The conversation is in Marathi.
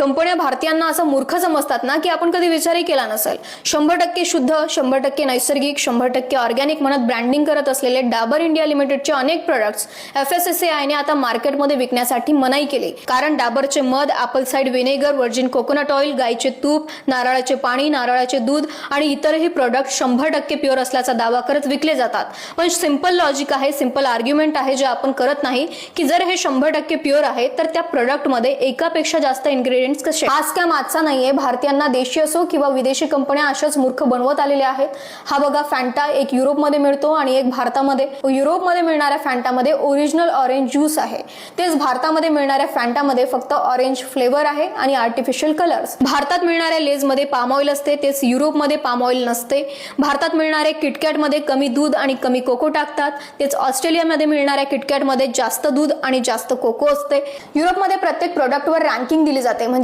कंपन्या भारतीयांना असं मूर्ख समजतात ना की आपण कधी विचारही केला नसेल. 100% शुद्ध, 100% नैसर्गिक, 100% ऑर्गॅनिक म्हणत ब्रँडिंग करत असलेले डाबर इंडिया लिमिटेडचे अनेक प्रोडक्ट्स FSSAIने आता मार्केटमध्ये विकण्यासाठी मनाई केली. कारण डाबरचे मध, Apple cider vinegar, virgin coconut oil, गाईचे तूप, नारळाचे पाणी, नारळाचे दूध आणि इतरही प्रोडक्ट 100% प्युअर असल्याचा दावा करत विकले जातात. पण सिंपल लॉजिक आहे, सिंपल आर्ग्युमेंट आहे जे आपण करत नाही की जर हे 100% प्युअर आहे तर त्या प्रोडक्टमध्ये एकापेक्षा जास्त इन्ग्रेडियंट्स कसे. हा स्कॅम आजचा नाहीये. भारतीयांना देशी असो किंवा विदेशी कंपन्या अशाच मूर्ख बनवत आलेल्या आहेत. हा बघा फॅन्टा, एक युरोपमध्ये मिळतो आणि एक भारतामध्ये. युरोपमध्ये मिळणाऱ्या फॅन्टामध्ये ओरिजिनल ऑरेंज ज्यूस आहे, तेच भारतामध्ये मिळणाऱ्या फॅन्टामध्ये फक्त ऑरेंज फ्लेवर आहे आणि आर्टिफिशियल कलर्स. भारतात मिळणाऱ्या लेजमध्ये पाम ऑइल असते, तेच युरोपमध्ये पाम ऑइल नसते. भारतात मिळणाऱ्या किटकॅटमध्ये कमी दूध आणि कमी कोको टाकतात, तेच ऑस्ट्रेलियामध्ये मिळणाऱ्या किटकॅटमध्ये जास्त दूध आणि जास्त कोको असते. युरोपमध्ये प्रत्येक प्रोडक्टवर रँकिंग दिली जाते, म्हणजे